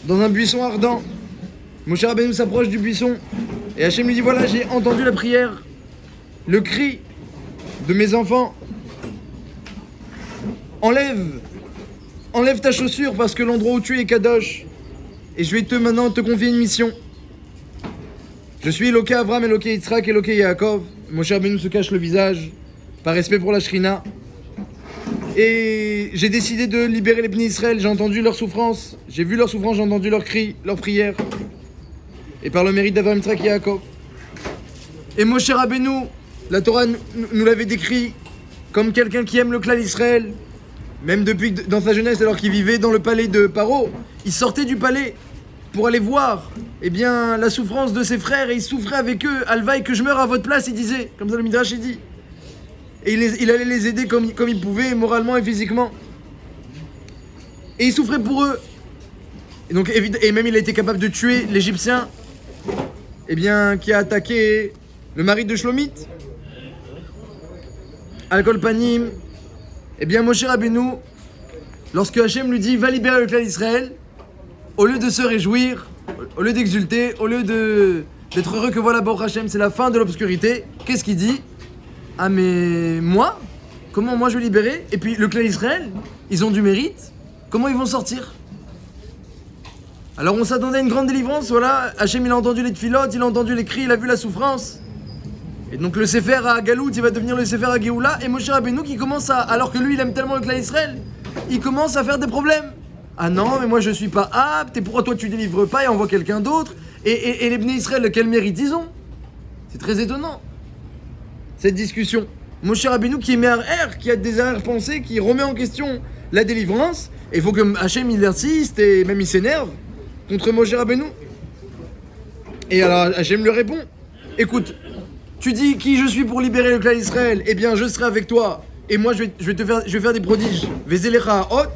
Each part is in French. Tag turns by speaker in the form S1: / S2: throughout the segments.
S1: dans un buisson ardent. Moshe Rabbeinu s'approche du buisson et Hachem lui dit voilà, j'ai entendu la prière, le cri de mes enfants. Enlève ta chaussure parce que l'endroit où tu es Kadosh. Et je vais maintenant te confier une mission. Je suis Eloké Avram, Eloké Yitzhak, Eloké Yaakov. Moshe Rabbeinu se cache le visage par respect pour la Shrina. Et j'ai décidé de libérer les Bnei Israël. J'ai entendu leur souffrance, j'ai vu leur souffrance, j'ai entendu leurs cris, leurs prières. Et par le mérite d'Avram, Yitzhak et Yaakov. Et Moshe Rabbeinu, la Torah nous l'avait décrit comme quelqu'un qui aime le clan d'Israël. Même depuis dans sa jeunesse, alors qu'il vivait dans le palais de Paro, il sortait du palais pour aller voir la souffrance de ses frères et il souffrait avec eux. Alvaï, que je meure à votre place, il disait, comme ça le Midrash il dit. Et il allait les aider comme il pouvait, moralement et physiquement. Et il souffrait pour eux. Et même il a été capable de tuer l'Égyptien qui a attaqué le mari de Shlomit. Al-Kol Panim. Moshe Rabbeinu, lorsque Hachem lui dit va libérer le clan d'Israël, au lieu de se réjouir, au lieu d'exulter, au lieu d'être heureux que voilà, Baruch Hachem, c'est la fin de l'obscurité, qu'est-ce qu'il dit? Ah mais moi? Comment moi je vais libérer? Et puis le clan d'Israël, ils ont du mérite, comment ils vont sortir? Alors on s'attendait à une grande délivrance, voilà, Hachem il a entendu les tfilotes, il a entendu les cris, il a vu la souffrance. Et donc le Sefer à Galout, il va devenir le Sefer à Géoula, et Moshe Rabbeinu qui commence alors que lui il aime tellement le clan d'Israël, il commence à faire des problèmes. Ah non, mais moi je suis pas apte, et pourquoi toi tu délivres pas et envoie quelqu'un d'autre? Et les Bnei Israël, quel mérite ils ont? C'est très étonnant, cette discussion. Moshe Rabbeinu qui émet qui a des arrière-pensées, qui remet en question la délivrance, et il faut que Hachem il insiste, et même il s'énerve contre Moshe Rabbeinu. Et alors Hachem lui répond, écoute, tu dis qui je suis pour libérer le clan d'Israël, je serai avec toi, et moi je vais faire des prodiges. Vezelecha hot,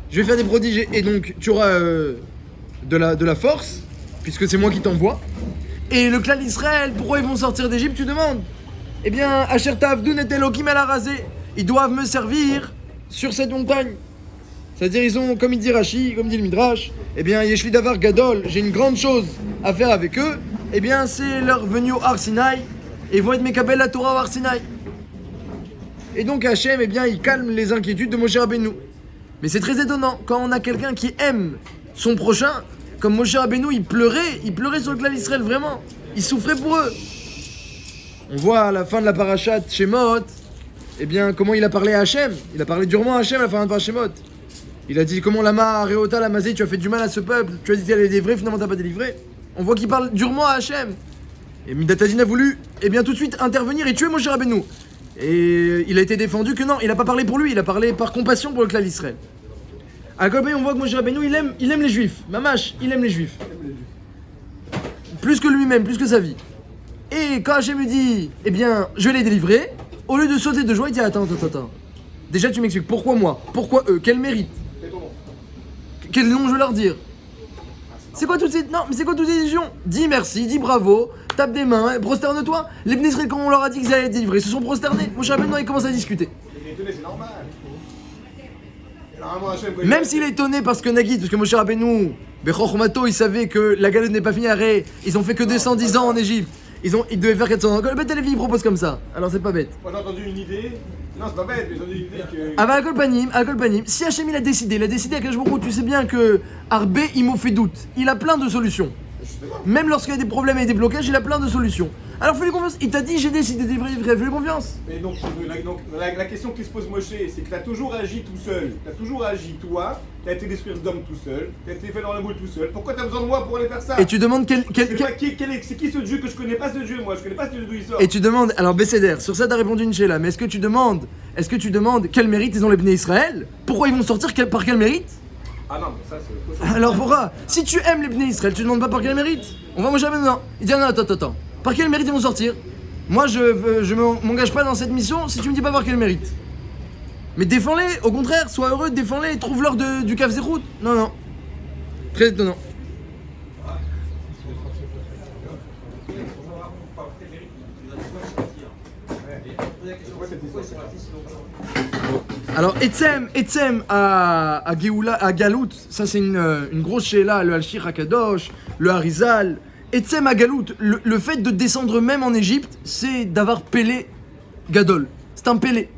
S1: je vais faire des prodiges, et donc tu auras de la force, puisque c'est moi qui t'envoie. Et le clan d'Israël, pourquoi ils vont sortir d'Égypte, tu demandes? Asher Tavdun et Elokim el Harazé, ils doivent me servir sur cette montagne. C'est-à-dire, ils ont, comme il dit Rashi, comme dit le Midrash, Yeshli Davar Gadol, j'ai une grande chose à faire avec eux, c'est leur venue au Har Sinaï, et ils vont être Mekabel la Torah au Har Sinaï. Et donc Hachem, il calme les inquiétudes de Moshe Rabbeinu. Mais c'est très étonnant, quand on a quelqu'un qui aime son prochain, comme Moshe Rabbeinu, il pleurait sur le clan d'Israël, vraiment. Il souffrait pour eux. On voit à la fin de la parashat Shemot, comment il a parlé à Hachem. Il a parlé durement à Hachem à la fin de la parashat Shemot. Il a dit comment Lama, Réota, Lamazé, tu as fait du mal à ce peuple, tu as dit qu'il allait délivrer, finalement t'as pas délivré. On voit qu'il parle durement à Hachem. Et Midatadin a voulu tout de suite intervenir et tuer Moshe Rabbeinu. Et il a été défendu que non, il n'a pas parlé pour lui, il a parlé par compassion pour le clan d'Israël. À côté, on voit que Moshe Rabbeinu, il aime les juifs. Mamash, il aime les juifs. Plus que lui-même, plus que sa vie. Et quand Hachem lui dit, je vais les délivrer, au lieu de sauter de joie, il dit attends. Déjà tu m'expliques, pourquoi moi? Pourquoi eux? Quel mérite? Quel nom je veux leur dire? C'est quoi toutes ces illusions? Dis merci, dis bravo, tape des mains, prosterne-toi. Les Bnei Israël, quand on leur a dit qu'ils allaient être délivrés, ils se sont prosternés. Moshe Rabbeinu, il commence à discuter.
S2: C'est normal.
S1: Même s'il est étonné parce que Moshe Rabbeinu, Bechochmato, il savait que la galette n'est pas finie, ils ont fait que 210 ans en Égypte. Ils devaient faire 400 ans. Le Beth Levi, il propose comme ça. Alors c'est pas bête.
S2: Moi j'ai entendu une idée. Non, c'est pas bête, mais j'ai entendu une idée que.
S1: Al-Kol Panim, si Hachem il a décidé à Kajbourou, tu sais bien que Arbé, il m'a fait doute. Il a plein de solutions. Même lorsqu'il y a des problèmes et des blocages, il a plein de solutions. Alors fais-lui confiance. Il t'a dit j'ai décidé de délivrer, fais-lui confiance.
S2: Mais donc la question qui se pose Moshe, c'est que t'as toujours agi tout seul. T'as toujours agi toi. T'as été l'esprit d'homme tout seul. T'as été fait dans le boule tout seul. Pourquoi t'as besoin de moi pour aller faire ça?
S1: Et tu demandes
S2: c'est qui ce Dieu que je connais pas ce Dieu moi? Je connais pas ce Dieu d'où il sort.
S1: Et tu demandes, alors Besséder, sur ça t'as répondu une chéla, mais est-ce que tu demandes quel mérite ils ont les Bnei Israël? Pourquoi ils vont sortir par quel mérite?
S2: Ah non, mais ça c'est autre chose.
S1: Alors pourquoi? Si tu aimes les Bnei Israël, tu demandes pas par quel mérite? On va moi jamais non. Il dit non, attends. Par quel mérite ils vont sortir? Moi je m'engage pas dans cette mission si tu me dis pas par quel mérite. Mais défends-les, au contraire, sois heureux, défends-les, trouve-leur du Kav Zerout. Non. Très étonnant.
S2: Ouais, cette histoire.
S1: Alors, Etzem à Géoula, à Galout, ça c'est une grosse shéla, le Al-Shir HaKadosh, le Harizal. Etzem à Galout, le fait de descendre même en Égypte, c'est d'avoir Pélé Gadol. C'est un Pélé.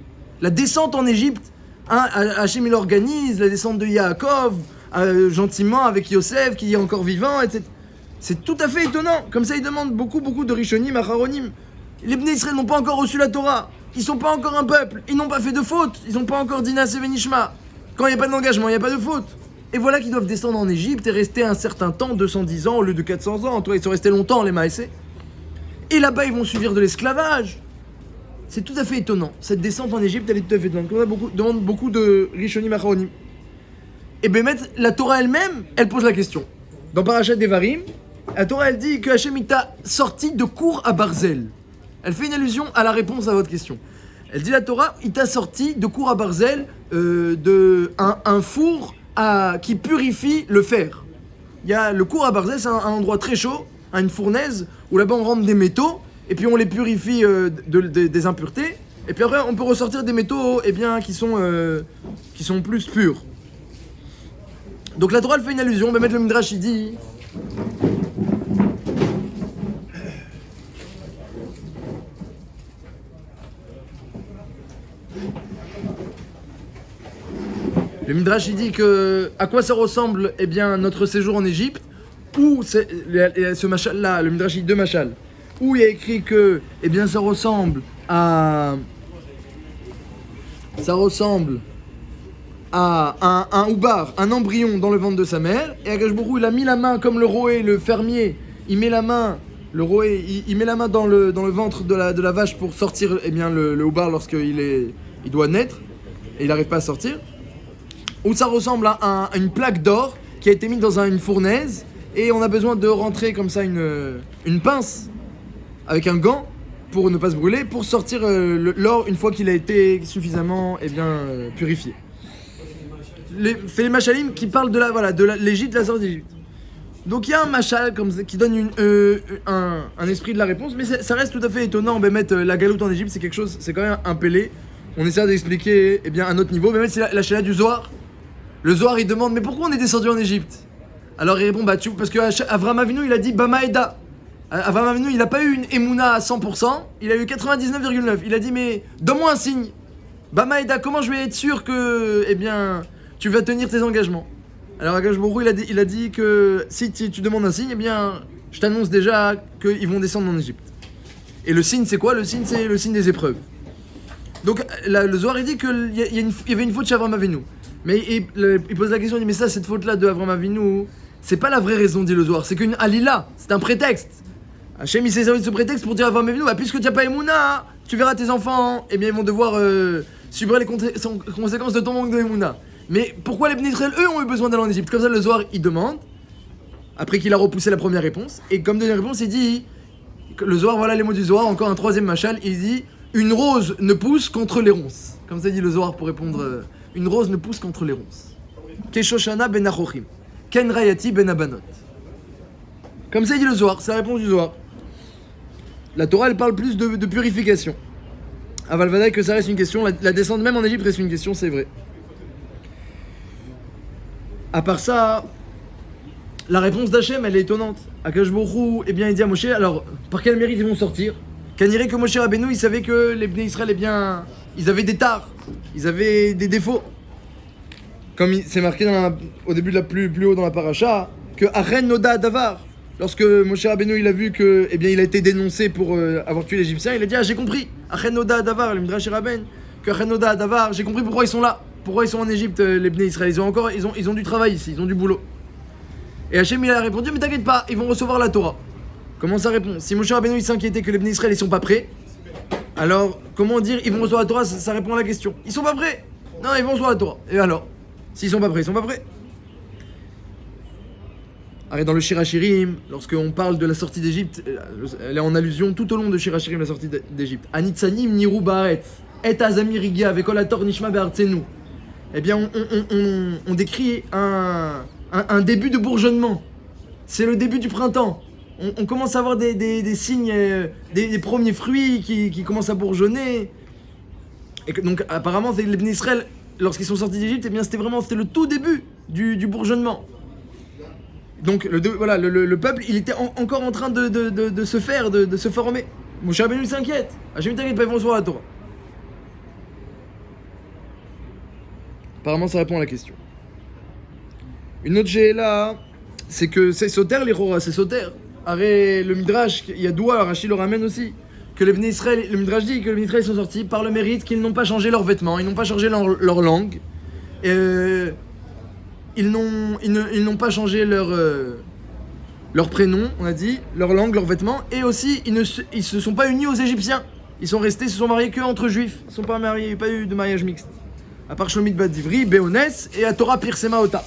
S1: La descente en Égypte, hein, Hachem il organise la descente de Yaakov, gentiment avec Yosef qui est encore vivant, etc. C'est tout à fait étonnant. Comme ça, il demande beaucoup de Rishonim, Acharonim. Les Bnei Israël n'ont pas encore reçu la Torah. Ils sont pas encore un peuple. Ils n'ont pas fait de faute. Ils n'ont pas encore dit Naaseh Venishma. Quand il n'y a pas d'engagement, il n'y a pas de faute. Et voilà qu'ils doivent descendre en Égypte et rester un certain temps, 210 ans au lieu de 400 ans. Toi, ils sont restés longtemps, les Maïsés. Et là-bas, ils vont subir de l'esclavage. C'est tout à fait étonnant. Cette descente en Égypte, elle est tout à fait étonnante. On demande beaucoup de Rishonim Acharonim. Et Bémet, la Torah elle-même, elle pose la question. Dans Parashat Devarim, la Torah, elle dit que Hachem il t'a sorti de cour à Barzel. Elle fait une allusion à la réponse à votre question. Elle dit la Torah, il t'a sorti de cour à Barzel, un four qui purifie le fer. Il y a le cour à Barzel, c'est un endroit très chaud, une fournaise, où là-bas on rentre des métaux, et puis on les purifie des impuretés, et puis après on peut ressortir des métaux qui sont plus purs. Donc la Torah elle fait une allusion, on va mettre le Midrash, il dit... Le Midrash il dit que à quoi ça ressemble notre séjour en Égypte, où ce machal là, le Midrash il dit deux machal, où il y a écrit que ça ressemble à un oubar, un embryon dans le ventre de sa mère, et Akadosh Baruch Hu, il a mis la main comme le roé, le fermier, il met la main, le roé, il met la main dans le ventre de la vache pour sortir le oubar lorsqu'il doit naître, et il n'arrive pas à sortir. Où ça ressemble à une plaque d'or qui a été mise dans une fournaise, et on a besoin de rentrer comme ça une pince avec un gant pour ne pas se brûler, pour sortir l'or une fois qu'il a été suffisamment purifié. C'est les machalim qui parlent de l'Égypte, la sortie d'Égypte. Donc il y a un machal comme ça, qui donne un esprit de la réponse, mais ça reste tout à fait étonnant. On va mettre la galoute en Égypte, c'est quelque chose, c'est quand même un pélé. On essaie d'expliquer à un autre niveau, mais c'est la chéla du Zohar. Le Zohar il demande mais pourquoi on est descendu en Égypte? Alors il répond parce que Avraham Avinu il a dit Bamaeda. Avraham Avinu il a pas eu une Emouna à 100%, il a eu 99,9. Il a dit mais donne-moi un signe. Bamaeda, comment je vais être sûr que tu vas tenir tes engagements? Alors Akadosh Baruch Hu il a dit que si tu demandes un signe, je t'annonce déjà qu'ils vont descendre en Égypte. Et le signe c'est quoi? Le signe c'est le signe des épreuves. Donc le Zohar il dit qu'il y avait une faute chez Avraham Avinu. Mais il pose la question, il dit mais ça, cette faute-là de Avraham Avinu, c'est pas la vraie raison, dit le Zohar, c'est qu'une alila, c'est un prétexte. Hachem il s'est servi de ce prétexte pour dire à Avraham Avinu, puisque tu n'as pas Emouna, tu verras tes enfants, ils vont devoir subir les conséquences de ton manque de Emouna. Mais pourquoi les Bnei Israël, eux, ont eu besoin d'aller en Égypte? Comme ça, le Zohar, il demande, après qu'il a repoussé la première réponse, et comme deuxième réponse, il dit, le Zohar, voilà les mots du Zohar, encore un troisième machal, il dit, une rose ne pousse qu'entre les ronces. Comme ça dit le Zohar pour répondre... Une rose ne pousse qu'entre les ronces. Keshoshana ben Achochim. Ken Rayati ben Abanot. Comme ça dit le Zohar, c'est la réponse du Zohar. La Torah elle parle plus de purification. Aval Vadaï que ça reste une question, la descente même en Égypte reste une question, c'est vrai. À part ça, la réponse d'Hachem elle est étonnante. Akadosh Baruch Hu, il dit à Moshe, alors par quel mérite ils vont sortir? Qu'anirait que Moshe Rabbeinu, il savait que les Bnei Israël, ils avaient des tares, ils avaient des défauts. Comme c'est marqué au début plus haut dans la paracha, que Achen Noda Davar, lorsque Moshe Rabbeinu il a vu que, il a été dénoncé pour avoir tué l'Égyptien, il a dit j'ai compris, Achen Noda Davar, le Midrash Rabben, que Achen Noda Davar, j'ai compris pourquoi ils sont là, pourquoi ils sont en Égypte, les Bnei Israël, ils ont du travail ici, ils ont du boulot. Et Hachem il a répondu mais t'inquiète pas, ils vont recevoir la Torah. Comment ça répond? Si Moshe Rabbeinu il s'inquiétait que les Bnei Israël ils sont pas prêts, alors comment dire ils vont recevoir la Torah? Ça répond à la question. Ils sont pas prêts? Non, ils vont recevoir la Torah. Et alors? S'ils sont pas prêts, ils sont pas prêts. Arrête dans le Shir HaShirim, lorsqu'on parle de la sortie d'Égypte, elle est en allusion tout au long de Shir HaShirim, la sortie d'Égypte. Anitzanim niru baaretz, et azami rigia avec olator nishma be'artzenu. On décrit un début de bourgeonnement. C'est le début du printemps. On commence à avoir des signes, des premiers fruits qui commencent à bourgeonner. Et que, donc apparemment les Bnei Israël, lorsqu'ils sont sortis d'Égypte, eh bien c'était le tout début du bourgeonnement. Donc le peuple, il était encore en train de se faire, de se former. Moshe Rabbeinu s'inquiète. Hachem t'inquiète pas, ils vont recevoir la Torah. Apparemment ça répond à la question. Une autre là, c'est que c'est Soter les Rora, c'est Soter. Arrête le Midrash, il y a Doua, Rachid le ramène aussi. Que les Bnei Israël, le Midrash dit que les Bnei Israël sont sortis par le mérite qu'ils n'ont pas changé leurs vêtements, ils n'ont pas changé leur langue. Ils n'ont pas changé leur prénom, on a dit, leur langue, leurs vêtements, et aussi ils se sont pas unis aux Égyptiens. Ils sont restés, se sont mariés que entre juifs. Ils ne sont pas mariés, il n'y a pas eu de mariage mixte. À part Shlomit Bat Divri, Béonès et à Torah Pirsema Ota.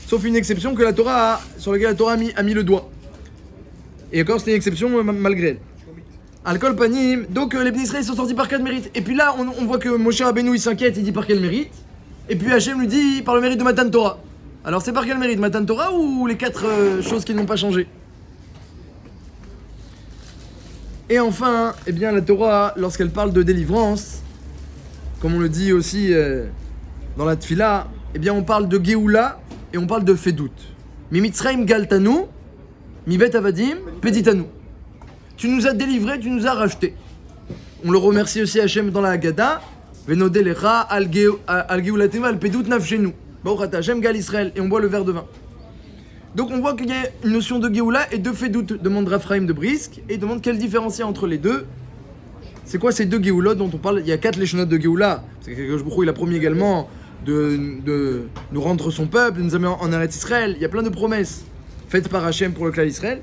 S1: Sauf une exception que sur laquelle la Torah a mis le doigt. Et encore, c'était une exception malgré elle. Al-Kol Panim, donc les Bnei Israël sont sortis par 4 mérites. Et puis là, on voit que Moshe Rabbeinu il s'inquiète, il dit par quel mérite. Et puis Hachem lui dit par le mérite de Matan Torah. Alors c'est par quel mérite, Matan Torah ou les 4 choses qui n'ont pas changé? Et enfin, eh bien la Torah, lorsqu'elle parle de délivrance, comme on le dit aussi dans la Tfila, eh bien on parle de Géoula et on parle de Fedout. Mi Mitzrayim Galtanu, Mi Bet Avadim, Peditanu. Tu nous as délivrés, tu nous as rachetés. On le remercie aussi Hachem dans la Haggadah. Venode lecha al Géoulatema al Pedout nafshenu. Baruch ata Hachem gal Israël. Et on boit le verre de vin. Donc on voit qu'il y a une notion de Géoula et de Fedout. Demande Raphaïm de Brisk et demande quelle différence il y a entre les deux. C'est quoi ces deux Géoulot dont on parle? Il y a 4 léchonotes de Géoula. C'est que Akadosh Baruch Hu, il a promis également de nous rendre son peuple, de nous amener en Eretz Israël. Il y a plein de promesses faites par Hachem pour le clan Israël.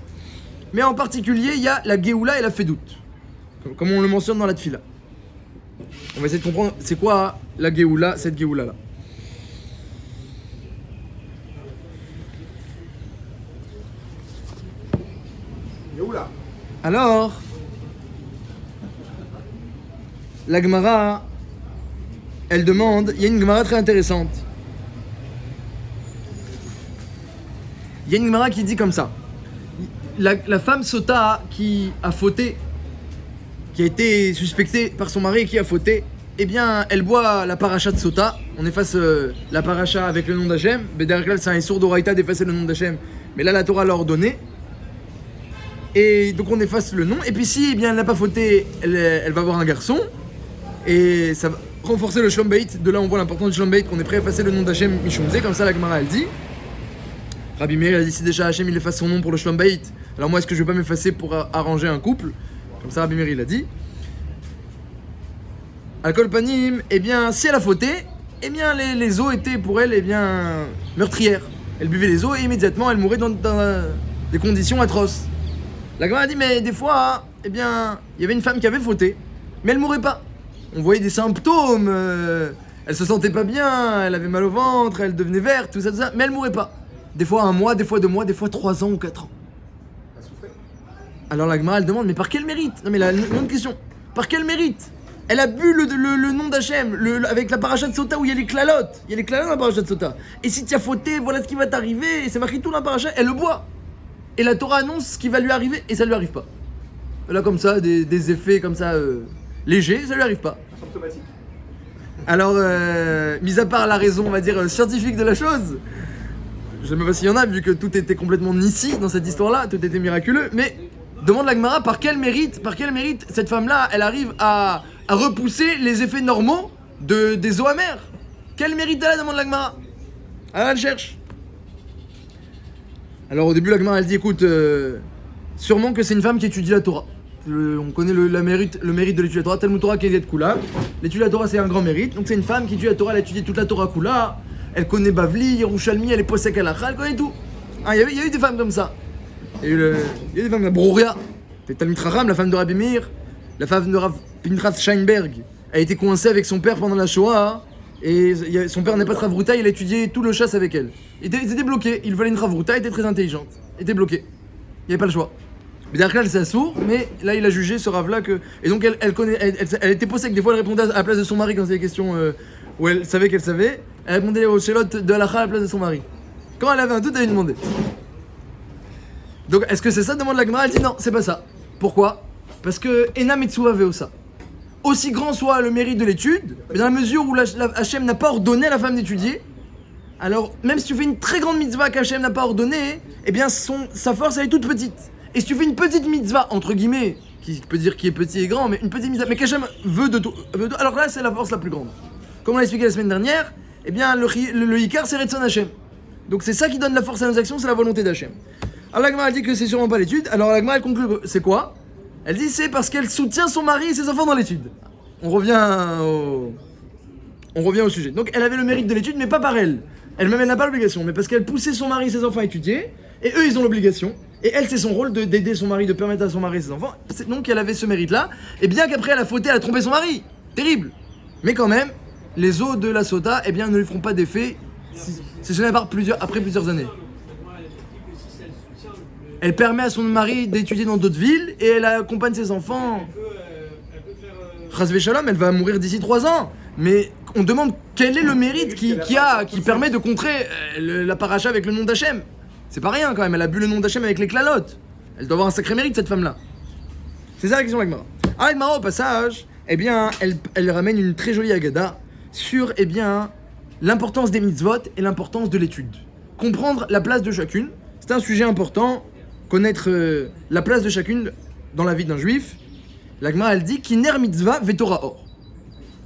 S1: Mais en particulier, il y a la Géoula et la Fedout, comme on le mentionne dans la Tfila. On va essayer de comprendre c'est quoi la Géoula, cette Géoula-là.
S2: Géoula.
S1: Alors, la Gemara, elle demande, il y a une Gemara très intéressante. Il y a une Gemara qui dit comme ça. La femme Sota qui a fauté, qui a été suspectée par son mari et qui a fauté, eh bien, elle boit la paracha de Sota. On efface la paracha avec le nom d'Hachem. Bederklal, c'est un sourd d'Oraïta d'effacer le nom d'Hachem. Mais là, la Torah l'a ordonné. Et donc, on efface le nom. Et puis, si eh bien, elle n'a pas fauté, elle va avoir un garçon. Et ça va renforcer le Shlom Beit. De là, on voit l'importance du Shlom Beit, qu'on est prêt à effacer le nom d'Hachem Mishumze. Comme ça, la Gemara, elle dit. Rabbi Meir a dit si déjà Hachem il efface son nom pour le Shlom Beit, alors moi est-ce que je vais pas m'effacer pour arranger un couple? Comme ça Rabbi Meir il a dit. Al-Kol Panim, eh bien si elle a fauté, eh bien les eaux étaient pour elle eh bien meurtrières. Elle buvait les eaux et immédiatement elle mourait dans des conditions atroces. La Gemara a dit mais des fois, eh bien il y avait une femme qui avait fauté, mais elle mourait pas. On voyait des symptômes, elle se sentait pas bien, elle avait mal au ventre, elle devenait verte, tout ça, mais elle mourait pas. Des fois 1 mois, des fois 2 mois, des fois 3 ans ou 4 ans. Alors la Gemara elle demande mais par quel mérite? Non mais une autre question. Par quel mérite? Elle a bu le nom d'Hachem avec la paracha de Sota où il y a les clalotes. Il y a les clalotes dans la paracha de Sota. Et si tu as fauté, voilà ce qui va t'arriver. Et c'est marqué tout dans la paracha, elle le boit. Et la Torah annonce ce qui va lui arriver et ça lui arrive pas. Elle a comme ça des effets comme ça légers, ça lui arrive pas.
S2: Symptomatique.
S1: Alors, mis à part la raison, on va dire, scientifique de la chose, je sais même pas s'il y en a, vu que tout était complètement nissi dans cette histoire-là, tout était miraculeux, mais demande la Gemara par quel mérite cette femme-là, elle arrive à repousser les effets normaux des eaux amères. Quel mérite elle a, demande la Gemara. Alors elle cherche. Alors au début la Gemara elle dit écoute, sûrement que c'est une femme qui étudie la Torah. On connaît le mérite de l'étude de la Torah, Talmud Torah Kedet Kula. L'étude de la Torah c'est un grand mérite, donc c'est une femme qui étudie la Torah, elle a étudié toute la Torah Kula. Elle connaît Bavli, Yerushalmi, elle est posek Halacha, elle connaît tout. Il y a eu des femmes comme ça. Il y a des femmes comme Brouria, Talmid Chacham, la femme de Rabbi Meir, la femme de Rav Pinchas Scheinberg, a été coincée avec son père pendant la Shoah, et son père n'est pas Travruta, il a étudié tout le chasse avec elle. Ils étaient bloqués, il voulait une Travruta, elle était très intelligente, elle était bloquée. Il n'y avait pas le choix. Mais derrière c'est assourd, mais là il a jugé ce Rav là que. Et donc elle était posek, des fois elle répondait à la place de son mari quand c'était des questions où elle savait qu'elle savait. Elle répondait aux chélotes de Halacha à la place de son mari. Quand elle avait un doute, elle lui demandait. Donc, est-ce que c'est ça? Demande la Gemara. Elle dit non, c'est pas ça. Pourquoi? Parce que Ena Mitsuva Veosa. aussi grand soit le mérite de l'étude, mais dans la mesure où Hachem n'a pas ordonné à la femme d'étudier, alors même si tu fais une très grande mitzvah qu'Hachem n'a pas ordonnée, eh bien sa force elle est toute petite. Et si tu fais une petite mitzvah, entre guillemets, qui peut dire qui est petit et grand, mais une petite mitzvah, mais qu'Hachem veut de toi, alors là c'est la force la plus grande. Comme on l'a expliqué la semaine dernière, eh bien le Icar c'est Retzon Hachem. Donc c'est ça qui donne la force à nos actions, c'est la volonté d'Hachem. Alors la Gemara elle dit que c'est sûrement pas l'étude, alors la Gemara elle conclut, c'est quoi? Elle dit c'est parce qu'elle soutient son mari et ses enfants dans l'étude. On revient au sujet. Donc elle avait le mérite de l'étude, mais pas par elle. Elle-même elle n'a pas l'obligation, mais parce qu'elle poussait son mari et ses enfants à étudier, et eux ils ont l'obligation. Et elle c'est son rôle d'aider son mari, de permettre à son mari et ses enfants. Donc elle avait ce mérite-là, et bien qu'après elle a fauté, elle a trompé son mari. Terrible. Mais quand même, les eaux de la sota, eh bien ne lui feront pas d'effet si ce n'est après plusieurs années. Elle permet à son mari d'étudier dans d'autres villes et elle accompagne ses enfants. Chasvé Shalom, elle va mourir d'ici 3 ans. Mais on demande quel est le mérite qui permet de contrer la paracha avec le nom d'Hachem. C'est pas rien quand même, elle a bu le nom d'Hachem avec les clalotes. Elle doit avoir un sacré mérite cette femme-là. C'est ça la question de l'Agmara. Alors l'Agmara au passage, eh bien, elle ramène une très jolie agada sur eh bien, l'importance des mitzvot et l'importance de l'étude. Comprendre la place de chacune, c'est un sujet important. Connaître la place de chacune dans la vie d'un juif. La Gemara elle dit Kiner mitzvah vetora or.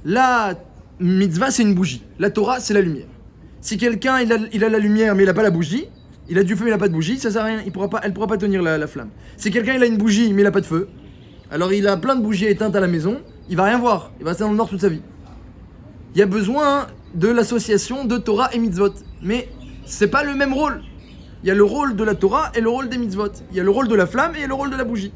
S1: La mitzvah c'est une bougie, la Torah c'est la lumière. Si quelqu'un il a la lumière mais il n'a pas la bougie, il a du feu mais il n'a pas de bougie, ça sert à rien, elle pourra pas tenir la flamme. Si quelqu'un il a une bougie mais il n'a pas de feu, alors il a plein de bougies éteintes à la maison, il va rien voir, il va rester dans le nord toute sa vie. Il y a besoin de l'association de Torah et mitzvot, mais c'est pas le même rôle. Il y a le rôle de la Torah et le rôle des mitzvot. Il y a le rôle de la flamme et il y a le rôle de la bougie.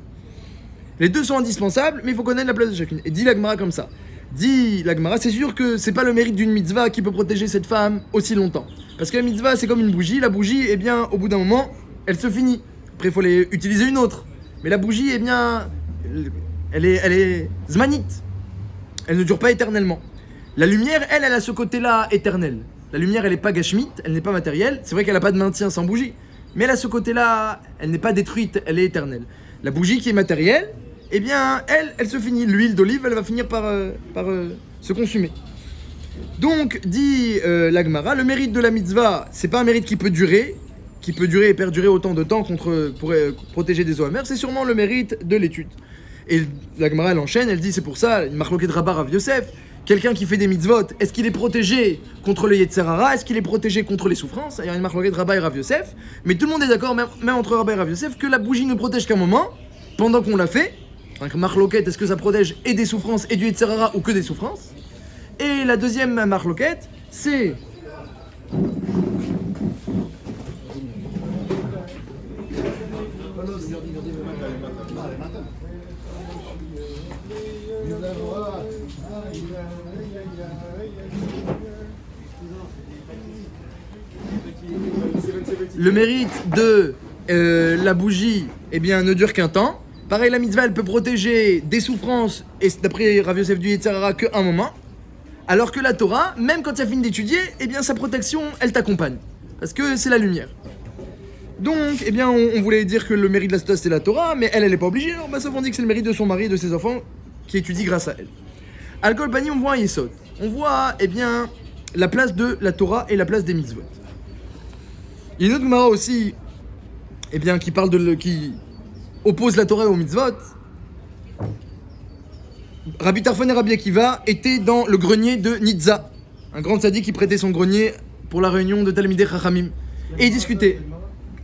S1: Les deux sont indispensables, mais il faut connaître la place de chacune. Et dit la Gemara comme ça. Dit la Gemara, c'est sûr que c'est pas le mérite d'une mitzvah qui peut protéger cette femme aussi longtemps. Parce que la mitzvah, c'est comme une bougie. La bougie, eh bien, au bout d'un moment, elle se finit. Après, il faut aller utiliser une autre. Mais la bougie, eh bien, elle est zmanite. Elle ne dure pas éternellement. La lumière, elle a ce côté-là éternel. La lumière, elle n'est pas gashmite, elle n'est pas matérielle. C'est vrai qu'elle n'a pas de maintien sans bougie. Mais elle a ce côté-là, elle n'est pas détruite, elle est éternelle. La bougie qui est matérielle, eh bien, elle se finit. L'huile d'olive, elle va finir par se consumer. Donc, dit la Gemara, le mérite de la mitzvah, c'est pas un mérite qui peut durer et perdurer autant de temps pour protéger des eaux amères, c'est sûrement le mérite de l'étude. Et la Gemara, elle enchaîne, elle dit, c'est pour ça, une marloquet de Rabba Rav Yosef, quelqu'un qui fait des mitzvot, est-ce qu'il est protégé contre le Yetzer Hara? Est-ce qu'il est protégé contre les souffrances? Il y a une marloquet de Rabba et Rav Yosef, mais tout le monde est d'accord, même entre Rabba et Rav Yosef, que la bougie ne protège qu'un moment, pendant qu'on l'a fait. Donc marloquet, est-ce que ça protège et des souffrances et du Yetzer Hara ou que des souffrances? Et la deuxième marloquet, c'est... Le mérite de la bougie, eh bien, ne dure qu'un temps. Pareil, la mitzvah, elle peut protéger des souffrances, et d'après Rav Yosef du Yetzer Hara, qu'un moment. Alors que la Torah, même quand tu as fini d'étudier, eh bien, sa protection, elle t'accompagne. Parce que c'est la lumière. Donc, eh bien, on voulait dire que le mérite de la Torah, c'est la Torah, mais elle n'est pas obligée. Alors, bah, ça on dit que c'est le mérite de son mari et de ses enfants qui étudient grâce à elle. Alcool Pani, on voit un Yesod. On voit, eh bien, la place de la Torah et la place des mitzvot. Il y a une autre Gemara aussi, eh bien, qui oppose la Torah aux mitzvot. Rabbi Tarfon et Rabbi Akiva étaient dans le grenier de Nitza, un grand tzaddik qui prêtait son grenier pour la réunion de Talmidei Chachamim. Et ils discutaient.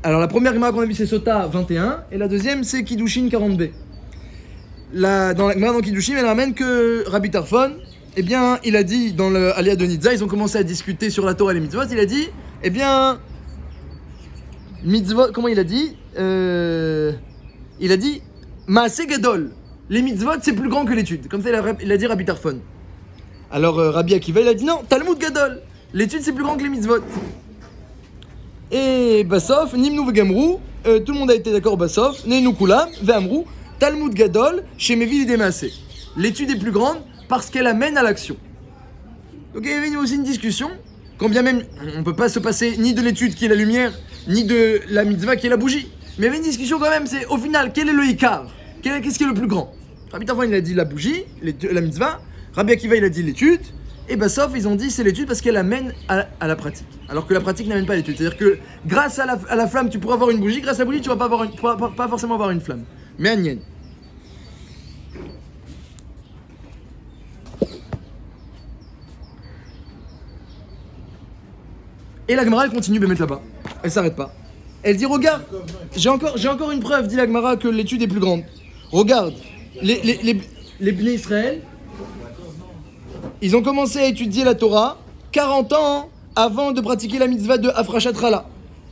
S1: Alors la première Gemara qu'on a vue c'est Sota 21 et la deuxième c'est Kiddushin 40b. Dans la Gemara dans Kiddushin elle ramène que Rabbi Tarfon, eh bien il a dit dans le Aliyah de Nitza, ils ont commencé à discuter sur la Torah et les mitzvot, il a dit, eh bien, mitzvot, comment il a dit il a dit, Maaseh Gadol. Les mitzvot, c'est plus grand que l'étude. Comme ça, il a dit Rabbi Tarfon. Alors, Rabbi Akiva, il a dit non, Talmud Gadol. L'étude, c'est plus grand que les mitzvot. Et Bassof, Nimnu Vegamru, tout le monde a été d'accord, Bassof, Neinu Kulam, Veamru, Talmud Gadol, Shemevi Lidemaaseh. L'étude est plus grande parce qu'elle amène à l'action. Donc, il y avait aussi une discussion, quand bien même, on ne peut pas se passer ni de l'étude qui est la lumière, ni de la mitzvah qui est la bougie. Mais il y avait une discussion quand même, c'est au final, quel est le Ikar? Qu'est-ce qui est le plus grand? Rabbi Tarfon il a dit la bougie, la mitzvah, Rabbi Akiva il a dit l'étude, et sauf ils ont dit c'est l'étude parce qu'elle amène à la pratique. Alors que la pratique n'amène pas à l'étude. C'est-à-dire que grâce à la flamme tu pourras avoir une bougie, grâce à la bougie tu vas pas forcément avoir une flamme. Mais Agnien. Et la Gemara elle continue de mettre là-bas. Elle s'arrête pas. Elle dit regarde, j'ai encore une preuve, dit la Gemara, que l'étude est plus grande. Regarde, les Bnei Israël, ils ont commencé à étudier la Torah 40 ans avant de pratiquer la mitzvah de Afrashat Chala.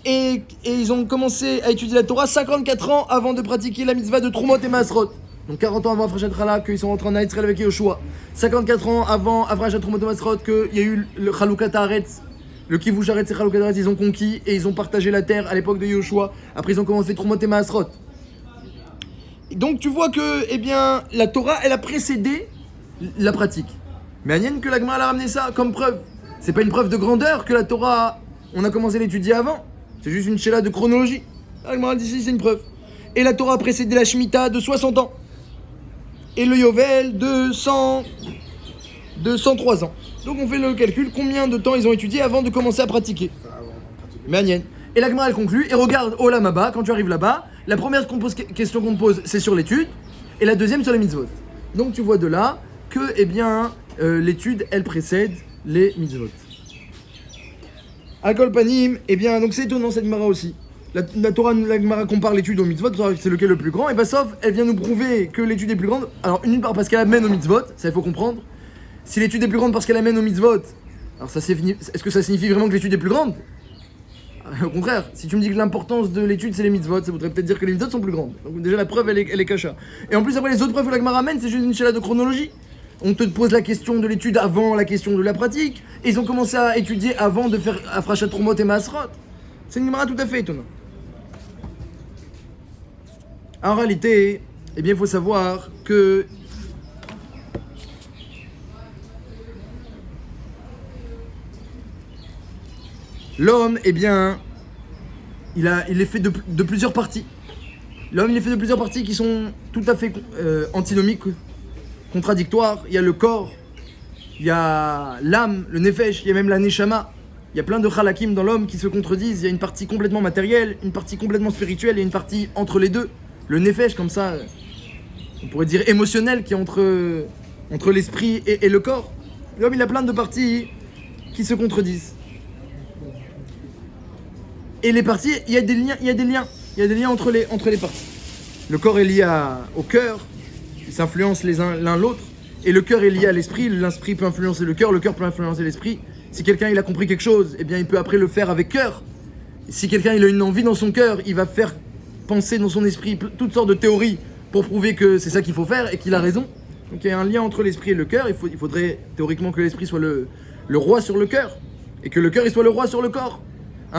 S1: Et ils ont commencé à étudier la Torah 54 ans avant de pratiquer la mitzvah de Trumot et Masrot. Donc 40 ans avant Afrashat Chala, qu'ils sont rentrés en Israël avec Yoshua. 54 ans avant Afrashat Trumot et Masrot, qu'il y a eu le Chalukat Haaretz. Le Kivush Haaretz et Chalukat Haaretz, ils ont conquis et ils ont partagé la terre à l'époque de Yoshua. Après, ils ont commencé Trumot et Masrot. Donc tu vois que, la Torah, elle a précédé la pratique. Mais Agnien que la Gemara a ramené ça comme preuve. C'est pas une preuve de grandeur que la Torah, on a commencé à l'étudier avant. C'est juste une chéla de chronologie. La Gemara dit ici, c'est une preuve. Et la Torah a précédé la Shemitah de 60 ans. Et le Yovel de 103 ans. Donc on fait le calcul, combien de temps ils ont étudié avant de commencer à pratiquer. Mais Agnien. Et la Gemara elle conclut, et regarde Olam Haba, quand tu arrives là-bas, la première question qu'on te pose, c'est sur l'étude, et la deuxième sur les mitzvot. Donc tu vois de là que, l'étude, elle précède les mitzvot. Akol Panim, donc c'est étonnant cette Gemara aussi. La Torah, la Gemara compare l'étude aux mitzvot, c'est lequel le plus grand, et sauf, elle vient nous prouver que l'étude est plus grande. Alors une part parce qu'elle amène aux mitzvot, ça il faut comprendre. Si l'étude est plus grande parce qu'elle amène aux mitzvot, alors est-ce que ça signifie vraiment que l'étude est plus grande ? Au contraire, si tu me dis que l'importance de l'étude c'est les mitzvot, ça voudrait peut-être dire que les mitzvot sont plus grandes. Donc déjà la preuve elle est cacha. Et en plus après les autres preuves que la Gemara amène, c'est juste une chéla de chronologie. On te pose la question de l'étude avant la question de la pratique, et ils ont commencé à étudier avant de faire Afrashat Trumot et Masrot. C'est une Gemara tout à fait étonnante. En réalité, il faut savoir que l'homme, il est fait de plusieurs parties. L'homme, il est fait de plusieurs parties qui sont tout à fait antinomiques, contradictoires. Il y a le corps, il y a l'âme, le nefesh, il y a même la neshama. Il y a plein de halakim dans l'homme qui se contredisent. Il y a une partie complètement matérielle, une partie complètement spirituelle et une partie entre les deux. Le nefesh, comme ça, on pourrait dire émotionnel, qui est entre l'esprit et le corps. L'homme, il a plein de parties qui se contredisent. Et les parties, il y a des liens entre les parties. Le corps est lié au cœur, ils s'influencent l'un l'autre, et le cœur est lié à l'esprit peut influencer le cœur peut influencer l'esprit. Si quelqu'un il a compris quelque chose, il peut après le faire avec cœur. Si quelqu'un il a une envie dans son cœur, il va faire penser dans son esprit toutes sortes de théories pour prouver que c'est ça qu'il faut faire et qu'il a raison. Donc il y a un lien entre l'esprit et le cœur. Il faudrait théoriquement que l'esprit soit le roi sur le cœur et que le cœur il soit le roi sur le corps.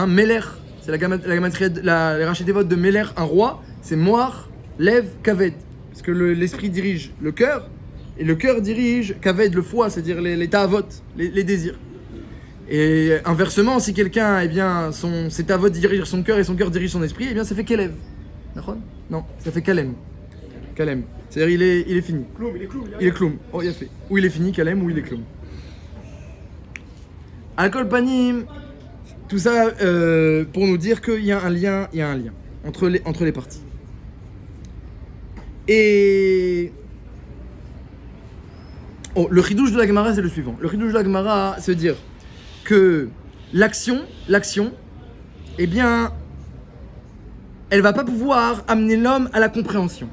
S1: Meler, c'est les rachis des votes de Meler, un roi, c'est Moar, Lev, Kaved. Parce que l'esprit dirige le cœur et le cœur dirige Kaved, le foie, c'est-à-dire les ta'avot, les désirs. Et inversement, si quelqu'un, ses ta'avot dirigent son cœur et son cœur dirige son esprit, ça fait Kelev. Non, ça fait Kalem. Kalem. C'est-à-dire il est fini.
S2: Kloum,
S1: il est Kloum. Oh, il a fait. Ou il est fini, Kalem, ou il est Kloum. Al-Kol Panim, tout ça pour nous dire qu'il y a un lien entre les parties. Et le chidouche de la Gemara, c'est le suivant. Le chidouche de la Gemara, c'est dire que l'action, elle va pas pouvoir amener l'homme à la compréhension.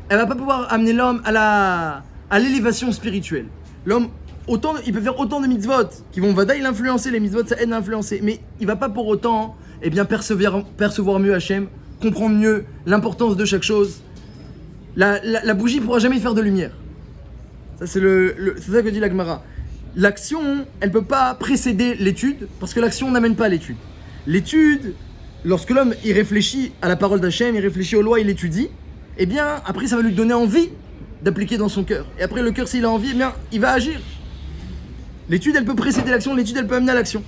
S1: Elle va pas pouvoir amener l'homme à l'élévation spirituelle. L'homme, il peut faire autant de mitzvot qui vont vadaï l'influencer, les mitzvot ça aide à influencer, mais il va pas pour autant percevoir mieux Hachem, comprendre mieux l'importance de chaque chose. La bougie pourra jamais faire de lumière. Ça c'est ça que dit la Gemara. L'action, elle peut pas précéder l'étude parce que l'action n'amène pas à l'étude. L'étude, lorsque l'homme il réfléchit à la parole d'Hachem, il réfléchit aux lois, il étudie, après ça va lui donner envie d'appliquer dans son cœur. Et après le cœur s'il a envie, il va agir. L'étude elle peut précéder l'action, l'étude elle peut amener à l'action.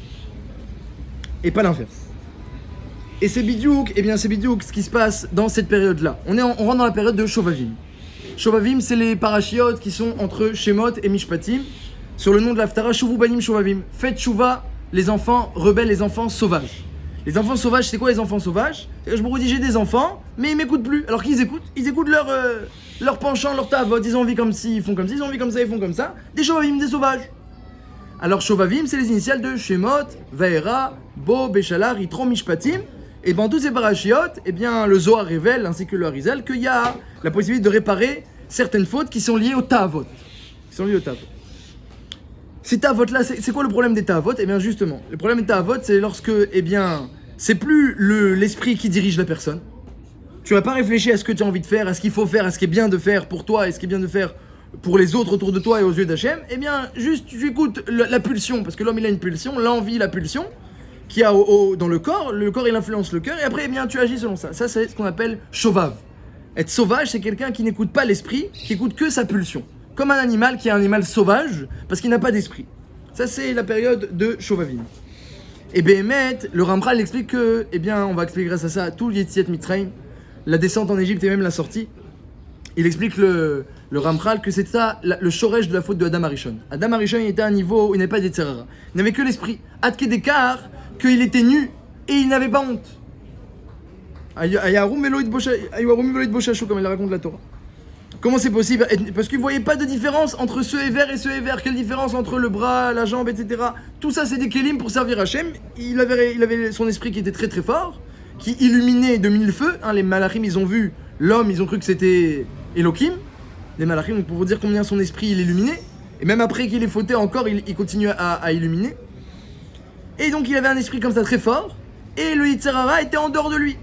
S1: Et pas l'inverse. Et c'est bidiouk, c'est bidiouk ce qui se passe dans cette période-là. On rentre dans la période de Shovavim. Shovavim, c'est les parachiotes qui sont entre Shemot et Mishpatim. Sur le nom de l'Haftara, Shuvu Banim Shovavim. Faites Shuva, les enfants rebelles, les enfants sauvages. Les enfants sauvages, c'est quoi les enfants sauvages? Je me dis, j'ai des enfants, mais ils m'écoutent plus. Alors qu'ils écoutent? Ils écoutent leur penchant, leur tavot. Ils ont envie comme ci, ils font comme ci, ils ont envie comme ça, ils font comme ça. Des Shovavim, des sauvages. Alors Shovavim, c'est les initiales de Shemot, Vaera, Bo, Béchalar, Yitro, Mishpatim. Et dans tous ces parachiotes, eh bien, le Zohar révèle, ainsi que le Harizal, qu'il y a la possibilité de réparer certaines fautes qui sont liées au Ta'avot. Ces Ta'avot-là, c'est quoi le problème des Ta'avot? Eh bien, justement, le problème des Ta'avot, c'est lorsque, eh bien, c'est plus l'esprit qui dirige la personne. Tu vas pas réfléchir à ce que tu as envie de faire, à ce qu'il faut faire, à ce qui est bien de faire pour toi et ce qui est bien de faire pour les autres autour de toi et aux yeux d'Hachem. Eh bien, juste, tu écoutes la pulsion, parce que l'homme, il a une pulsion, l'envie, la pulsion, qu'il y a dans le corps il influence le cœur, et après, eh bien, tu agis selon ça. Ça, c'est ce qu'on appelle Shovav. Être sauvage, c'est quelqu'un qui n'écoute pas l'esprit, qui écoute que sa pulsion. Comme un animal qui est un animal sauvage, parce qu'il n'a pas d'esprit. Ça, c'est la période de Shovavim. Et Béhémet, le Ramchal explique que, eh bien, on va expliquer grâce à ça tout l'Yetziat Mitzrayim, la descente en Égypte et même la sortie. Il explique le Ramchal que c'est ça le shoresh de la faute de Adam Arishon. Adam Arishon, il était à un niveau où il n'avait pas d'Yetzerara. Il n'avait que l'esprit. Adke d'écart, qu'il était nu et il n'avait pas honte. Ayarum Veloïd Boshachou, comme il raconte la Torah. Comment c'est possible? Parce qu'il ne voyait pas de différence entre ce Héver et ce Héver. Quelle différence entre le bras, la jambe, etc. Tout ça, c'est des kélim pour servir Hachem. Il avait son esprit qui était très très fort, qui illuminait de mille feux. Les malachim, ils ont vu l'homme, ils ont cru que c'était Elohim. Les malachim, pour vous dire combien son esprit il illuminait. Et même après qu'il ait fauté encore, il continue à illuminer. Et donc il avait un esprit comme ça très fort. Et le Yitzhara était en dehors de lui.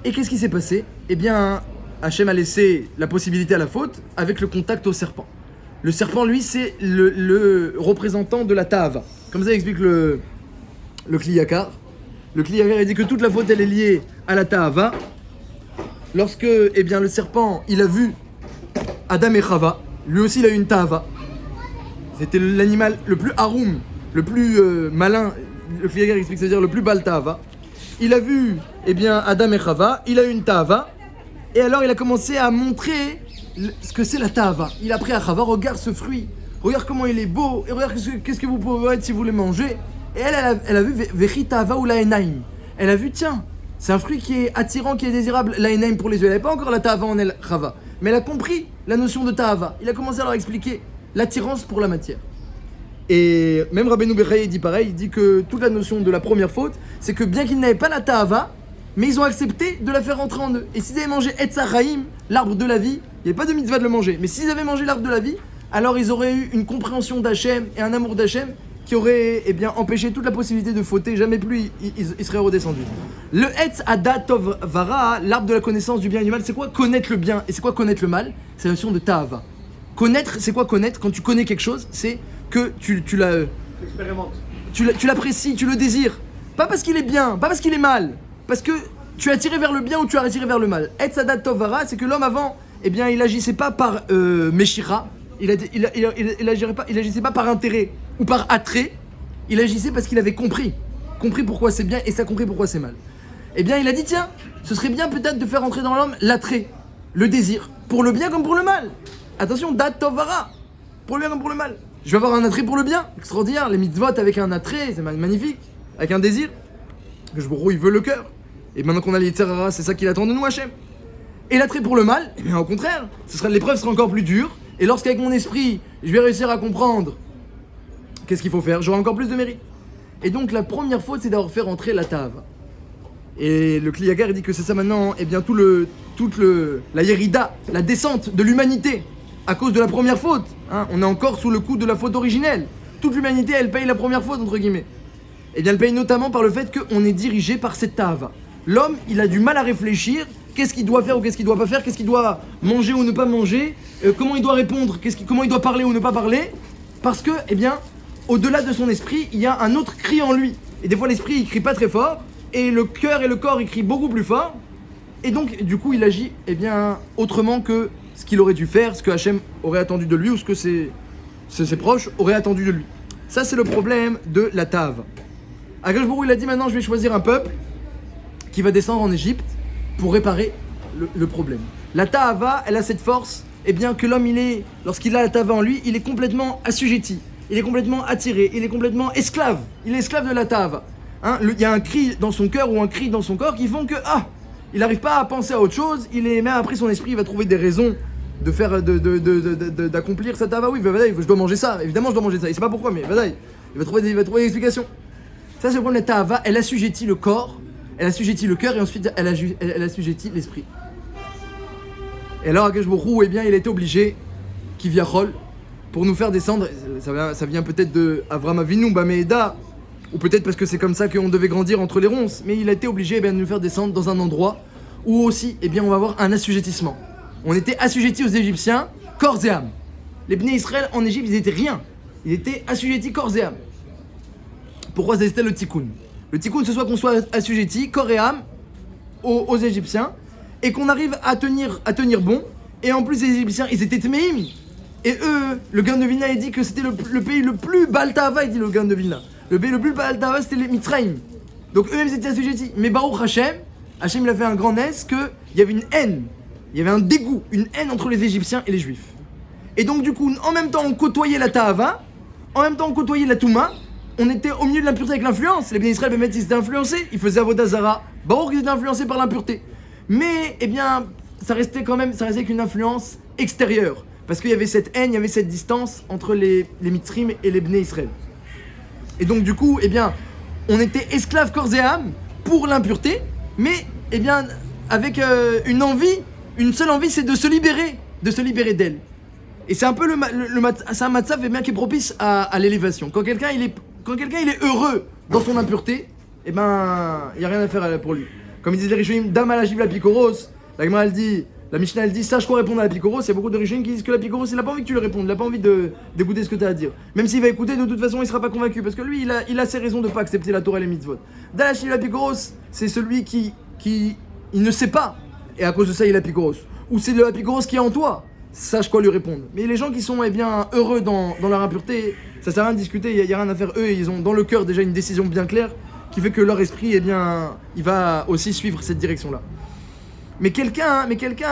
S1: Et qu'est-ce qui s'est passé? Eh bien, Hachem a laissé la possibilité à la faute avec le contact au serpent. Le serpent, lui, c'est le représentant de la Ta'ava. Comme ça explique le Kli Yakar. Le Kli Yakar, il dit que toute la faute, elle est liée à la Ta'ava. Lorsque, eh bien, le serpent, il a vu Adam et Chava, lui aussi, il a eu une Ta'ava. C'était l'animal le plus haroum, le plus malin. Le Kli Yakar explique, c'est-à-dire le plus bal Ta'ava. Il a vu, eh bien, Adam et Chava, il a eu une Ta'ava. Et alors il a commencé à montrer ce que c'est la Ta'ava. Il a pris à Chava, regarde ce fruit, regarde comment il est beau, et regarde qu'est-ce que vous pouvez être si vous le mangez. Et elle a vu Vechi Ta'ava ou la Enaim. Elle a vu, tiens, c'est un fruit qui est attirant, qui est désirable, la Enaim pour les yeux. Elle n'avait pas encore la Ta'ava en elle, Chava. Mais elle a compris la notion de Ta'ava. Il a commencé à leur expliquer l'attirance pour la matière. Et même Rabbeinu Bechaye dit pareil, il dit que toute la notion de la première faute, c'est que bien qu'ils n'avaient pas la Ta'ava, mais ils ont accepté de la faire rentrer en eux. Et s'ils avaient mangé Etz HaChaim, l'arbre de la vie, il n'y avait pas de mitzvah de le manger, mais s'ils avaient mangé l'arbre de la vie, alors ils auraient eu une compréhension d'Hachem et un amour d'Hachem qui aurait empêché toute la possibilité de fauter, jamais plus ils seraient redescendus. Le Etz Hadat Tov Vara, l'arbre de la connaissance du bien et du mal, c'est quoi connaître le bien et c'est quoi connaître le mal? C'est la notion de Ta'ava. Connaître, c'est quoi connaître? Quand tu connais quelque chose, c'est que tu l'apprécies, tu le désires. Pas parce qu'il est bien, pas parce qu'il est mal. Parce que tu es attiré vers le bien ou tu es attiré vers le mal. Etz Hadat Tov Vara, c'est que l'homme avant, eh bien, il agissait pas par Meshira, il agissait pas par intérêt ou par attrait, il agissait parce qu'il avait compris pourquoi c'est bien et ça compris pourquoi c'est mal. Eh bien, il a dit tiens, ce serait bien peut-être de faire entrer dans l'homme l'attrait, le désir, pour le bien comme pour le mal. Attention, Dat Tov Vara, pour le bien comme pour le mal. Je vais avoir un attrait pour le bien, extraordinaire, les mitzvot avec un attrait, c'est magnifique, avec un désir. Que je il veut le cœur. Et maintenant qu'on a les Yitzhara, c'est ça qu'il attend de nous, Hachem. Et l'attrait pour le mal, eh bien au contraire, l'épreuve sera encore plus dure. Et lorsqu'avec mon esprit, je vais réussir à comprendre qu'est-ce qu'il faut faire, j'aurai encore plus de mérite. Et donc la première faute, c'est d'avoir fait rentrer la Ta'ava. Et le Kli Yakar dit que c'est ça maintenant, eh bien la Yerida, la descente de l'humanité, à cause de la première faute. On est encore sous le coup de la faute originelle. Toute l'humanité, elle paye la première faute, entre guillemets. Eh bien, elle paye notamment par le fait qu'on est dirigé par cette Ta'ava. L'homme, il a du mal à réfléchir, qu'est-ce qu'il doit faire ou qu'est-ce qu'il doit pas faire, qu'est-ce qu'il doit manger ou ne pas manger, comment il doit répondre, comment il doit parler ou ne pas parler, parce que, eh bien, au-delà de son esprit, il y a un autre cri en lui. Et des fois, l'esprit, il crie pas très fort, et le cœur et le corps, ils crient beaucoup plus fort, et donc, du coup, il agit, eh bien, autrement que ce qu'il aurait dû faire, ce que Hachem aurait attendu de lui, ou ce que ses proches auraient attendu de lui. Ça, c'est le problème de la Ta'ava. Akadosh Baruch Hu, il a dit maintenant je vais choisir un peuple qui va descendre en Égypte pour réparer le problème. La ta'ava, elle a cette force, eh bien que l'homme, lorsqu'il a la ta'ava en lui, il est complètement assujetti, il est complètement attiré, il est complètement esclave. Il est esclave de la ta'ava. Hein, il y a un cri dans son cœur ou un cri dans son corps qui font que, il n'arrive pas à penser à autre chose, même après son esprit, il va trouver des raisons de faire, d'accomplir sa ta'ava. Oui, je dois manger ça, évidemment je dois manger ça, il sait pas pourquoi, mais il va trouver des explications. Ça c'est le problème de la ta'ava, elle assujettit le corps, elle assujettit le cœur et ensuite elle assujettit l'esprit. Et alors Akadosh Baruch Hu, eh bien il a été obligé, Kivyachol, pour nous faire descendre, ça vient peut-être de Avraham Avinu, Bameeda, ou peut-être parce que c'est comme ça qu'on devait grandir entre les ronces, mais il a été obligé de nous faire descendre dans un endroit où aussi, eh bien on va avoir un assujettissement. On était assujettis aux Égyptiens, corps et âme. Les Bnei Israël en Égypte, ils étaient rien. Ils étaient assujettis corps et âme. Pourquoi c'était le tikkun? Le tikkun, ce soit qu'on soit assujetti, corps et âme, aux Égyptiens, et qu'on arrive à tenir bon. Et en plus, les Égyptiens, ils étaient tméim. Et eux, le Gaon de Vilna, il dit que c'était le pays le plus Baltava, il dit le Gaon de Vilna. Le pays le plus Baltava, c'était les Mitzrayim. Donc eux-mêmes, ils étaient assujettis. Mais Baruch Hashem, il a fait un grand nez qu'il y avait une haine, il y avait un dégoût, une haine entre les Égyptiens et les Juifs. Et donc, du coup, en même temps, on côtoyait la Ta'ava, en même temps, on côtoyait la Touma. On était au milieu de l'impureté avec l'influence. Les Bnei Israël, ils étaient influencés, ils faisaient Avodah Zara. Baruch, ils étaient influencés par l'impureté. Mais, eh bien, ça restait qu'une influence extérieure. Parce qu'il y avait cette haine, il y avait cette distance entre les Mitzrim et les Bnei Israël. Et donc, du coup, eh bien, on était esclaves corps et âme pour l'impureté, mais, eh bien, avec une seule envie, c'est de se libérer d'elle. Et c'est un peu c'est un matzav eh bien, qui est propice à l'élévation. Quand quelqu'un il est heureux dans son impureté, eh ben, il n'y a rien à faire pour lui. Comme ils disent les Rishonim, Dam alajiv la pikoros, la Gemara elle dit, la Mishnah elle dit, sache quoi répondre à la pikoros. Il y a beaucoup de Rishonim qui disent que la pikoros, il n'a pas envie que tu lui répondes, il n'a pas envie d'écouter ce que tu as à dire. Même s'il va écouter, de toute façon, il ne sera pas convaincu, parce que lui, il a ses raisons de ne pas accepter la Torah et les mitzvot. Dam alajiv la pikoros, c'est celui qui il ne sait pas, et à cause de ça, il a pikoros. Ou c'est le pikoros qui est en toi. Sache quoi lui répondre. Mais les gens qui sont eh bien, heureux dans leur impureté, ça sert à rien de discuter, il n'y a rien à faire. Eux, ils ont dans le cœur déjà une décision bien claire qui fait que leur esprit, eh bien, il va aussi suivre cette direction-là. Mais quelqu'un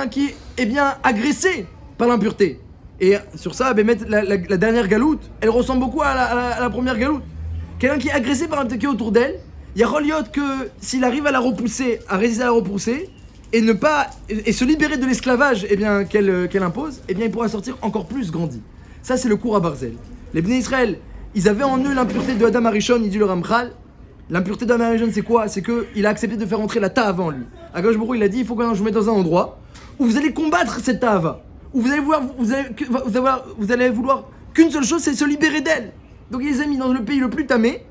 S1: qui est eh bien, agressé par l'impureté. Et sur ça, ben, la dernière galoute, elle ressemble beaucoup à la première galoute. Quelqu'un qui est agressé par l'impureté autour d'elle, il y a reliot que s'il arrive à la repousser, à résister à la repousser, et se libérer de l'esclavage eh bien, qu'elle impose, eh bien, il pourra sortir encore plus grandi. Ça, c'est le cours à Barzel. Les Bnei Israël, ils avaient en eux l'impureté de Adam Arishon, il dit le Ramchal. L'impureté d'Adam Arishon, c'est quoi? C'est qu'il a accepté de faire entrer la ta'ava en lui. Akadosh Baruch Hu, il a dit, il faut que je vous mette dans un endroit où vous allez combattre cette ta'ava, où vous allez vouloir qu'une seule chose, c'est se libérer d'elle. Donc il les a mis dans le pays le plus tamé,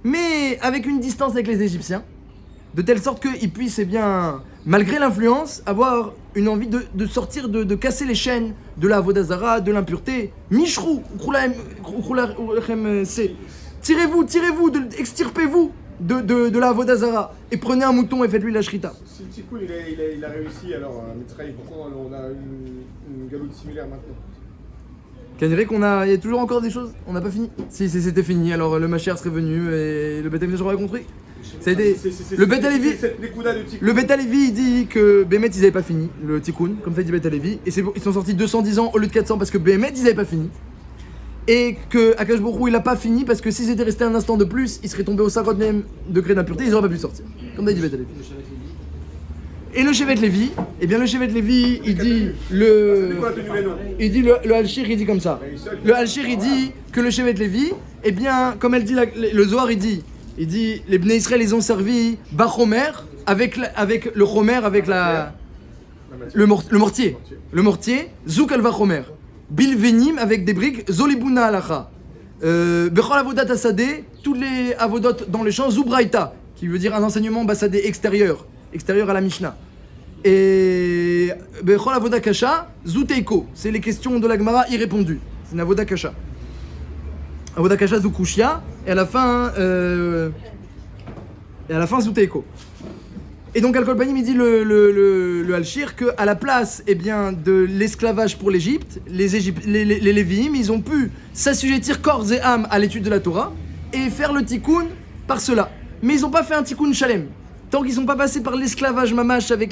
S1: mais avec une distance avec les Égyptiens, de telle sorte qu'ils puissent, eh bien, malgré l'influence, avoir une envie de sortir, de casser les chaînes de la Avodah Zara, de l'impureté. Mishrou, tirez-vous, extirpez-vous de la Avodah Zara et prenez un mouton et faites-lui la shrita.
S2: Si le tikkun il a réussi alors à Mitzrayim, pourquoi on a une galoute similaire maintenant?
S1: Il y a toujours encore des choses, on n'a pas fini. Si c'était fini, alors le Mashiach serait venu et le Beth Amikdash aurait construit. Le Beth Alevi il dit que Bémet ils avaient pas fini le tikkun, comme ça il dit Beth Alevi, et ils sont sortis 210 ans au lieu de 400 parce que Bémet ils avaient pas fini. Et que Akadosh Baruch Hu il a pas fini parce que s'ils étaient restés un instant de plus, ils seraient tombés au 50e degré d'impureté, ils auraient pas pu sortir. Comme ça dit Beth Alevi. Et le Shevet Lévi, eh bien le Shevet Lévi il dit le Al-Shir il dit comme ça. Le Al-Shir il dit que le Shevet Lévi, eh bien comme elle dit le Zohar il dit les Bnei Israël ils ont servi Bachomer avec le Chomer, avec le mortier. Le mortier, Zouk al Vachomer. Bilvenim avec des briques, Zolibuna alacha. Bechol avodat asadeh, tous les avodot dans les champs, Zubraïta, qui veut dire un enseignement basadé extérieur à la Mishnah. Et Bechol avodat kasha, Zuteiko, c'est les questions de la Gemara irrépondues. C'est une avodat kasha. Avodah kasha zukushia, et à la fin Zuteiko. Et donc Al Kolpanim il dit le Al-Shir qu'à la place eh bien, de l'esclavage pour l'Égypte, les Lévi'im ils ont pu s'assujettir corps et âme à l'étude de la Torah et faire le tikkun par cela. Mais ils n'ont pas fait un tikkun shalem. Tant qu'ils ne sont pas passés par l'esclavage mamash avec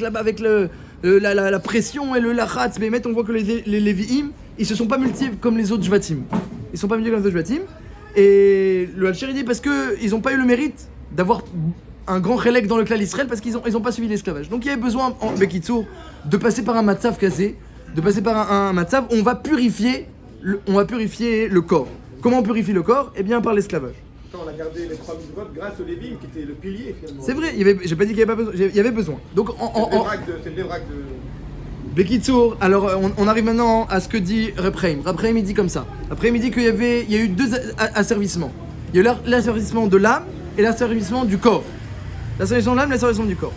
S1: la pression et le lachatz, mais on voit que les Lévi'im, ils se sont pas multipliés comme les autres Jvatim. Ils sont pas multipliés comme les autres Jvatim. Et le Alcher dit parce qu'ils n'ont pas eu le mérite d'avoir un grand chélek dans le clan d'Israël parce qu'ils ont pas suivi l'esclavage. Donc il y avait besoin, en Bekitsour, de passer par un matzav casé, de passer par un matzav où on va purifier le corps. Comment on purifie le corps? Eh bien par l'esclavage.
S2: On a gardé les 3 mitzvot grâce au Lévim qui était le pilier finalement.
S1: C'est vrai, j'ai pas dit qu'il y avait pas besoin, il y avait besoin. Donc
S2: c'est le vrac de...
S1: Bekitsour, alors on arrive maintenant à ce que dit Repreim. Repreim il dit comme ça. Repreim il dit qu'il y a eu deux asservissements. Il y a eu l'asservissement de l'âme et l'asservissement du corps. L'asservissement de l'âme et l'asservissement du corps.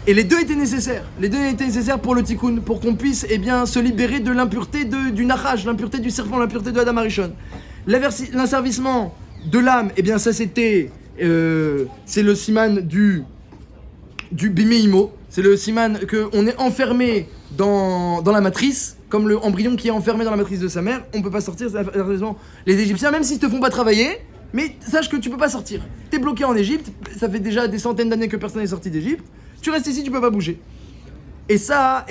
S1: Et les deux étaient nécessaires. Les deux étaient nécessaires pour le tikkun, pour qu'on puisse se libérer de l'impureté du nachash, l'impureté du serpent, l'impureté de Adam Arishon. L'asservissement de l'âme, ça c'était, c'est le siman du bimeimo. C'est le siman qu'on est enfermé dans la matrice, comme le embryon qui est enfermé dans la matrice de sa mère. On peut pas sortir. Les Égyptiens, même s'ils te font pas travailler, mais sache que tu peux pas sortir. T'es bloqué en Égypte. Ça fait déjà des centaines d'années que personne n'est sorti d'Égypte. Tu restes ici, tu peux pas bouger. Et ça,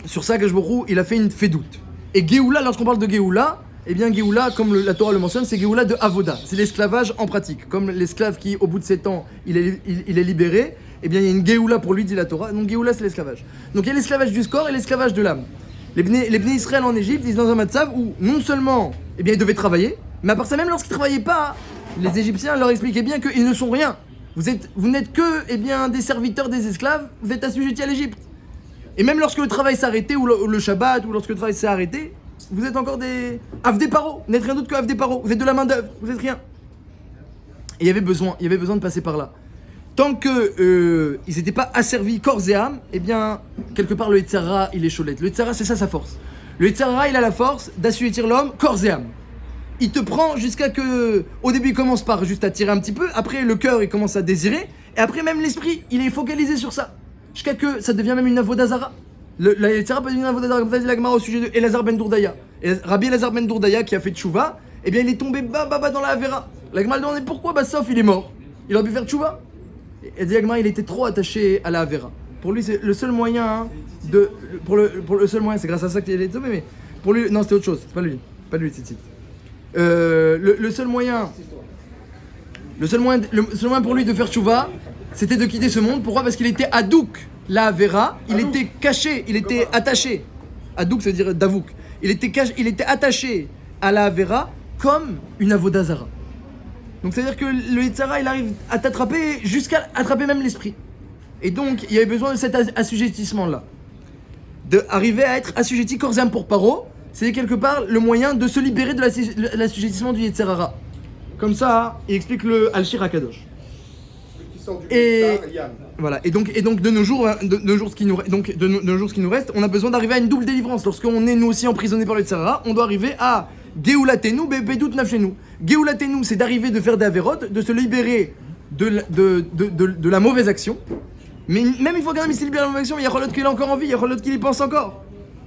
S1: sur ça, Akadosh Baruch Hu, il a fait une fédoute. Et Géoula, lorsqu'on parle de Géoula, Géoula, comme la Torah le mentionne, c'est Géoula de Avoda. C'est l'esclavage en pratique. Comme l'esclave qui, au bout de 7 ans, il est libéré, il y a une Géoula pour lui, dit la Torah. Donc Géoula, c'est l'esclavage. Donc il y a l'esclavage du corps et l'esclavage de l'âme. Les Bnei Israël en Égypte, ils sont dans un matzav où non seulement ils devaient travailler, mais à part ça, même lorsqu'ils ne travaillaient pas, les Égyptiens leur expliquaient bien qu'ils ne sont rien. Vous n'êtes que des serviteurs des esclaves, vous êtes assujettis à l'Égypte. Et même lorsque le travail s'est arrêté, ou le Shabbat, ou lorsque le travail s'est arrêté, vous êtes encore des Avdei Paro. Vous n'êtes rien d'autre que Avdei Paro. Vous êtes de la main d'œuvre, vous n'êtes rien. Et il y avait besoin de passer par là. Tant que ils n'étaient pas asservis corps et âme, quelque part le Yetzer Hara, il est cholette. Le Yetzer Hara, c'est ça sa force. Le Yetzer Hara, il a la force d'assujettir l'homme corps et âme. Il te prend jusqu'à que, au début, il commence par juste attirer un petit peu. Après, le cœur, il commence à désirer. Et après, même l'esprit, il est focalisé sur ça. Jusqu'à que ça devient même une avodazara. La Yetzer Hara peut devenir une avodazara, comme ça dit la Gemara au sujet de Elazar ben Dourdaya. Et Rabbi Elazar ben Dourdaya, qui a fait tchouva, il est tombé dans la Avera. La Gemara lui demande pourquoi, sauf il est mort. Il aurait pu faire tchouva. Et dit la Gemara, il était trop attaché à la Avera. Pour lui, c'est le seul moyen pour le seul moyen, c'est grâce à ça qu'il est tombé, mais pour lui, non, c'était autre chose. C'est pas lui, c'est le seul moyen pour lui de faire tchouva, c'était de quitter ce monde. Pourquoi? Parce qu'il était adouk, la Avera, il était caché, il était attaché. Adouk, ça veut dire davouk. Il était attaché à la Avera comme une avodazara. Donc c'est-à-dire que le Yetzer Hara, il arrive à t'attraper jusqu'à attraper même l'esprit. Et donc, il y avait besoin de cet assujettissement-là. D'arriver à être assujetti corps et âme pour Paro, c'est quelque part le moyen de se libérer de l'assujettissement du Yetzer Hara. Comme ça, il explique le Al-Shir HaKadosh. Et voilà. Et donc de nos jours, ce qui nous reste, on a besoin d'arriver à une double délivrance. Lorsqu'on est nous aussi emprisonnés par le Yetzer Hara, on doit arriver à Géoulatenu, Bedout Nafshenu. Géoulatenu, c'est d'arriver de faire des avérotes, de se libérer de la mauvaise action. Mais même il faut quand même s'il libère de la mauvaise action, il y a l'autre qui est encore en vie, il y a l'autre qui y pense encore.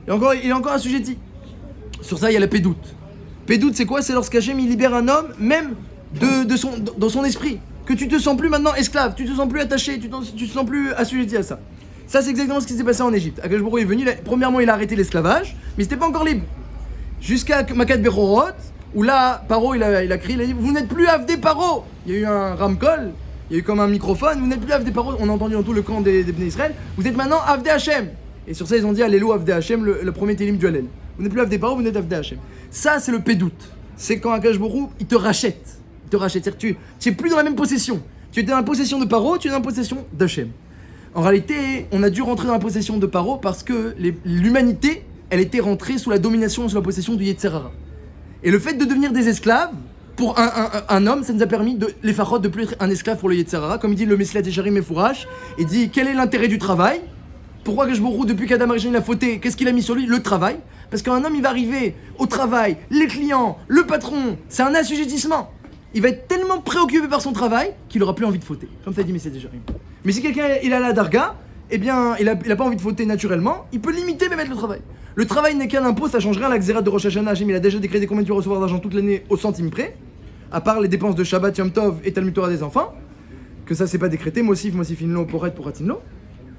S1: Il est encore assujetti. Sur ça, il y a la pédoute. Pédoute, c'est quoi? C'est lorsqu'Hachem il libère un homme, même dans son esprit. Que tu te sens plus maintenant esclave, tu te sens plus attaché, tu te sens plus assujetti à ça. Ça, c'est exactement ce qui s'est passé en Égypte. Akadosh Baruch Hu est venu, premièrement, il a arrêté l'esclavage, mais c'était pas encore libre. Jusqu'à Makat Berorot, où là, Paro, il a crié, il a dit, vous n'êtes plus Avdei Paro. Il y a eu un ramkol, il y a eu comme un microphone, vous n'êtes plus Avdei Paro. On a entendu dans tout le camp des Bnei Israël, vous êtes maintenant Avdei Hashem. Et sur ça, ils ont dit, Allélo Avdei Hashem, le premier télim du Hallel. Vous n'êtes plus Avdei Paro, vous n'êtes Avdei Hashem. Ça, c'est le pédoute. C'est quand Akadosh Baruch Hu, il te rachète. C'est-à-dire que tu es plus dans la même possession. Tu étais dans la possession de Paro, tu es dans la possession d'Hachem. En réalité, on a dû rentrer dans la possession de Paro parce que l'humanité, elle était rentrée sous la domination, sous la possession du Yetzer Hara. Et le fait de devenir des esclaves, pour un homme, ça nous a permis les Pharaons de plus être un esclave pour le Yetzer Hara. Comme il dit le Mesilat Yesharim Mefourash, il dit quel est l'intérêt du travail? Pourquoi Akadosh Baruch Hu, depuis qu'Adam Arishon il a fauté, qu'est-ce qu'il a mis sur lui? Le travail. Parce qu'un homme, il va arriver au travail, les clients, le patron, c'est un assujettissement. Il va être tellement préoccupé par son travail qu'il aura plus envie de fauter. Comme ça dit Messiah Yesharim. Mais si quelqu'un il a la darga, il a pas envie de fauter naturellement, il peut limiter mais mettre le travail. Le travail n'est qu'un impôt, ça change rien. La Xérat de Rosh Hashanah, Hachem, il a déjà décrété combien tu vas recevoir d'argent toute l'année au centime près, à part les dépenses de Shabbat, Yom Tov et Talmud Torah des enfants, que ça c'est pas décrété, Mosif Inlo, Poret, Poratinlo.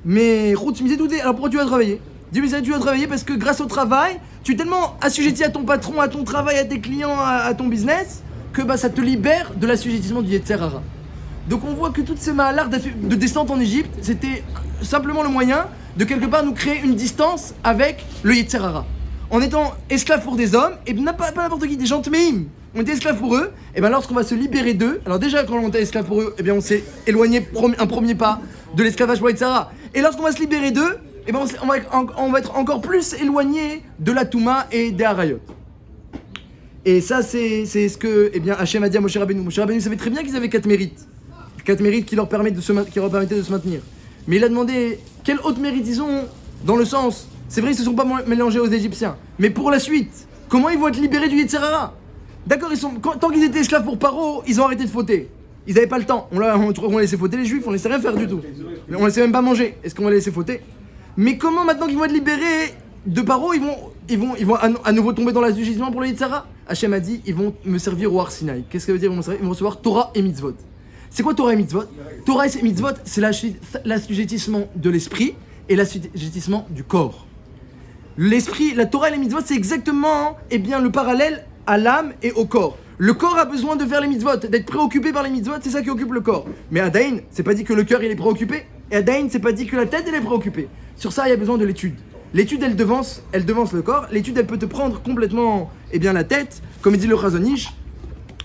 S1: Mais Khutz Mizedoudé, alors pourquoi tu vas travailler? Dis mais tu vas travailler parce que grâce au travail, tu es tellement assujetti à ton patron, à ton travail, à tes clients, à ton business, que bah, ça te libère de l'assujettissement du Yetzer Hara. Donc on voit que toutes ces mahalars de descente en Égypte, c'était simplement le moyen de quelque part nous créer une distance avec le Yetzer Hara. En étant esclaves pour des hommes, et pas n'importe qui, des gens tmeim, on était esclaves pour eux, et bien lorsqu'on va se libérer d'eux, alors déjà quand on était esclaves pour eux, et bien on s'est éloigné un premier pas de l'esclavage pour le Yetzer Hara. Et lorsqu'on va se libérer d'eux, et bien on va être encore plus éloigné de la Touma et des Harayot. Et ça c'est ce que Hachem a dit à Moshe Rabbeinu. Moshe Rabbeinu savait très bien qu'ils avaient 4 mérites. 4 mérites qui leur permettaient de se maintenir. Mais il a demandé quel autre mérite ils ont, dans le sens, c'est vrai ils se sont pas mélangés aux Égyptiens, mais pour la suite, comment ils vont être libérés du Yetzer Hara? D'accord, tant qu'ils étaient esclaves pour Paro, ils ont arrêté de fauter. Ils n'avaient pas le temps. On laissait fauter les Juifs, on laissait rien faire du tout. On laissait même pas manger. Est-ce qu'on va les laisser fauter? Mais comment maintenant qu'ils vont être libérés de Paro, ils vont à nouveau tomber dans l'assujettissement pour le Yetzer Hara? Hachem a dit, ils vont me servir au Har Sinaï. Qu'est-ce que ça veut dire? Ils vont recevoir Torah et Mitzvot. C'est quoi Torah et Mitzvot? Torah et Mitzvot, c'est l'assujettissement de l'esprit et l'assujettissement du corps. L'esprit, la Torah et les Mitzvot, c'est exactement le parallèle à l'âme et au corps. Le corps a besoin de faire les Mitzvot, d'être préoccupé par les Mitzvot, c'est ça qui occupe le corps. Mais Adaïn, c'est pas dit que le cœur il est préoccupé, et Adaïn, c'est pas dit que la tête elle est préoccupée. Sur ça, il y a besoin de l'étude. L'étude, elle devance le corps. L'étude, elle peut te prendre complètement la tête. Comme il dit le Chazon Ish,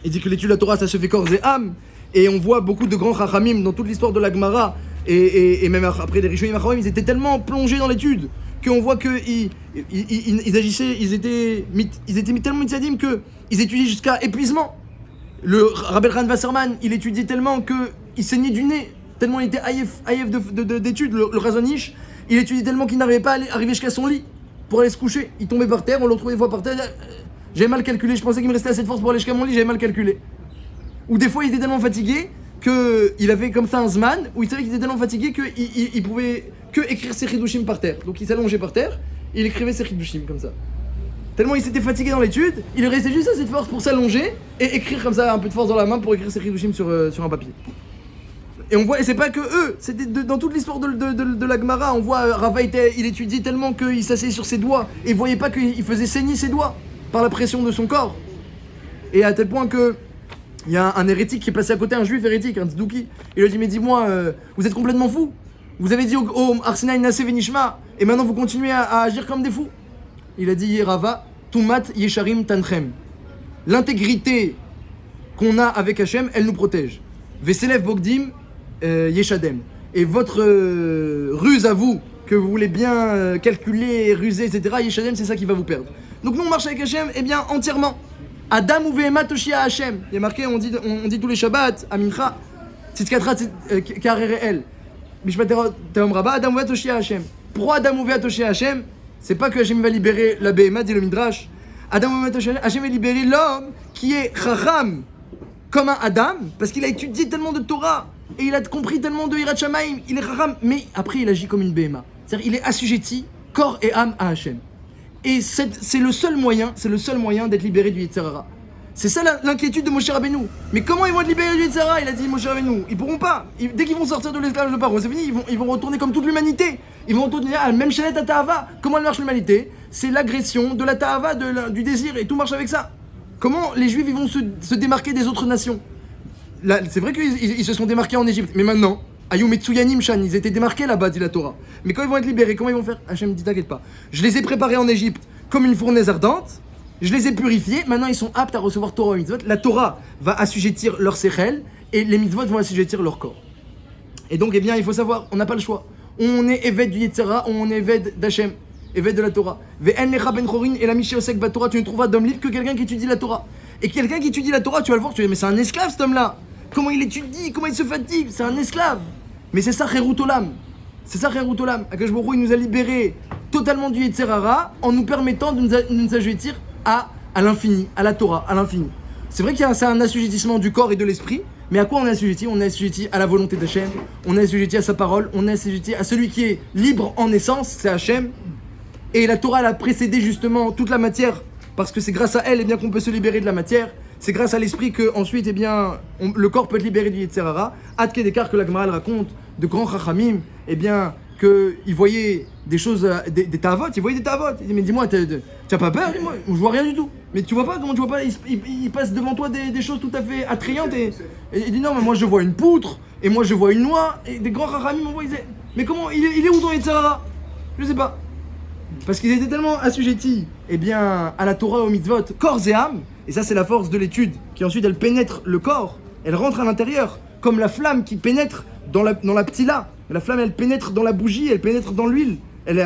S1: il dit que l'étude de la Torah, ça se fait corps et âme. Et on voit beaucoup de grands Chachamim dans toute l'histoire de la Gemara et même après les Rishonim Achronim, ils étaient tellement plongés dans l'étude qu'on voit qu'ils agissaient, ils étaient tellement mitzadim qu'ils étudiaient jusqu'à épuisement. Le Rabbi Elchanan Wasserman, il étudiait tellement qu'il saignait du nez, tellement il était haïf d'études. Le Chazon Ish, il étudiait tellement qu'il n'arrivait pas à arriver jusqu'à son lit pour aller se coucher. Il tombait par terre, on le retrouvait des fois par terre. J'avais mal calculé, je pensais qu'il me restait assez de force pour aller jusqu'à mon lit, j'avais mal calculé. Ou des fois il était tellement fatigué qu'il avait comme ça un zman où il savait qu'il était tellement fatigué qu'il pouvait que écrire ses chidushim par terre. Donc il s'allongeait par terre et il écrivait ses chidushim comme ça. Tellement il s'était fatigué dans l'étude, il restait juste assez de force pour s'allonger et écrire comme ça un peu de force dans la main pour écrire ses chidushim sur un papier. Et on voit, et c'est pas que eux, c'était dans toute l'histoire de la Gemara, on voit Rava il étudiait tellement qu'il s'asseyait sur ses doigts et voyait pas qu'il faisait saigner ses doigts par la pression de son corps. Et à tel point que il y a un hérétique qui est passé à côté, un juif hérétique, un tzedouki. Il lui a dit, mais dis-moi, vous êtes complètement fou. Vous avez dit au Har Sinaï Naseh Venishma, et maintenant vous continuez à agir comme des fous. Il a dit, Rava, Tumat Yesharim Tanchem. L'intégrité qu'on a avec Hachem, elle nous protège. Veselev Bogdim Yeshadem. Et votre ruse à vous, que vous voulez bien calculer, ruser, etc., Yeshadem, c'est ça qui va vous perdre. Donc nous on marche avec Hachem, entièrement. Adam ou Vehema Toshia Hachem. Il y a marqué, on dit tous les Shabbats, à Mincha, Tzidkatra Karereel. Mishpatera Teom Rabba, Adam ou Vehema Toshia Hachem. Pourquoi Adam ou Vehema Toshia Hachem? C'est pas que Hachem va libérer la Behema, dit le Midrash. Adam ou Vehema Toshia Hachem va libérer l'homme qui est Chacham comme un Adam, parce qu'il a étudié tellement de Torah et il a compris tellement de Hirat Shamaim. Il est Chacham, mais après il agit comme une Behema. C'est-à-dire il est assujetti, corps et âme à Hachem. Et c'est le seul moyen d'être libéré du Yetzer Hara. C'est ça l'inquiétude de Moshe Rabbeinu. Mais comment ils vont être libérés du Yetzer Hara? Il a dit Moshe Rabbeinu, ils pourront pas. Dès qu'ils vont sortir de l'esclavage de Paro, c'est fini, ils vont retourner comme toute l'humanité. Ils vont retourner à la même chaînette à Tahava. Comment elle marche l'humanité? C'est l'agression de la Tahava, du désir, et tout marche avec ça. Comment les Juifs ils vont se démarquer des autres nations? Là, c'est vrai qu'ils se sont démarqués en Égypte, mais maintenant, Ayou Metsuyanim Shan, ils étaient démarqués là-bas, dit la Torah. Mais quand ils vont être libérés, comment ils vont faire? Hachem dit, t'inquiète pas. Je les ai préparés en Égypte comme une fournaise ardente, je les ai purifiés, maintenant ils sont aptes à recevoir Torah et Mitzvot. La Torah va assujettir leur sechel et les Mitzvot vont assujettir leur corps. Et donc, il faut savoir, on n'a pas le choix. On est évêque du Yetzer Hara, on est évêque d'Hachem, évêque de la Torah. Ve'en lecha ben chorin et la miché osek ba Torah, tu ne trouveras d'homme libre que quelqu'un qui étudie la Torah. Et quelqu'un qui étudie la Torah, tu vas le voir, tu vas dire, mais c'est un esclave cet homme-là. Comment il étudie, comment il se fatigue, c'est un esclave. Mais c'est ça, Cherut Olam. C'est ça, Cherut Olam. Akadosh Baruch Hu, il nous a libérés totalement du Yetzer Hara en nous permettant de nous assujettir à l'infini, à la Torah, à l'infini. C'est vrai qu'il y a un assujettissement du corps et de l'esprit, mais à quoi on est assujetti? On est assujetti à la volonté d'Hachem, on est assujetti à sa parole, on est assujetti à celui qui est libre en essence, c'est Hachem. Et la Torah, elle a précédé justement toute la matière, parce que c'est grâce à elle qu'on peut se libérer de la matière. C'est grâce à l'esprit que ensuite le corps peut être libéré du Yetzer Hara. Ad Kedekar que la Gemara elle raconte de grands Chachamim, qu'il voyait des choses, des tavot, il voyait des tavot. Il dit, mais dis-moi, tu n'as pas peur? Dis-moi, je vois rien du tout. Mais tu vois pas, comment tu vois pas? Il passe devant toi des choses tout à fait attrayantes et il dit, non, mais moi je vois une poutre, et moi je vois une noix, et des grands rachamim m'envoient, mais comment, il est où ton Yetzer Hara? Je sais pas. Parce qu'ils étaient tellement assujettis, eh bien, à la Torah, au mitzvot, corps et âme, et ça c'est la force de l'étude, qui ensuite elle pénètre le corps, elle rentre à l'intérieur, comme la flamme qui pénètre dans la ptila. La flamme elle pénètre dans la bougie, elle pénètre dans l'huile, elle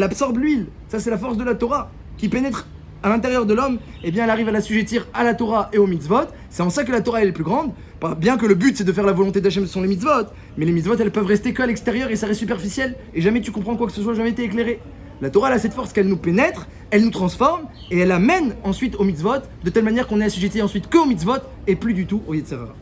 S1: absorbe l'huile. Ça c'est la force de la Torah, qui pénètre à l'intérieur de l'homme, eh bien elle arrive à l'assujettir à la Torah et au mitzvot. C'est en ça que la Torah elle est plus grande, bien que le but c'est de faire la volonté d'Hachem, ce sont les mitzvot, mais les mitzvot elles peuvent rester qu'à l'extérieur et ça reste superficiel, et jamais tu comprends quoi que ce soit, jamais été éclairé. La Torah elle a cette force qu'elle nous pénètre, elle nous transforme, et elle amène ensuite au mitzvot, de telle manière qu'on est assujetti ensuite que au mitzvot, et plus du tout au Yetzer Hara.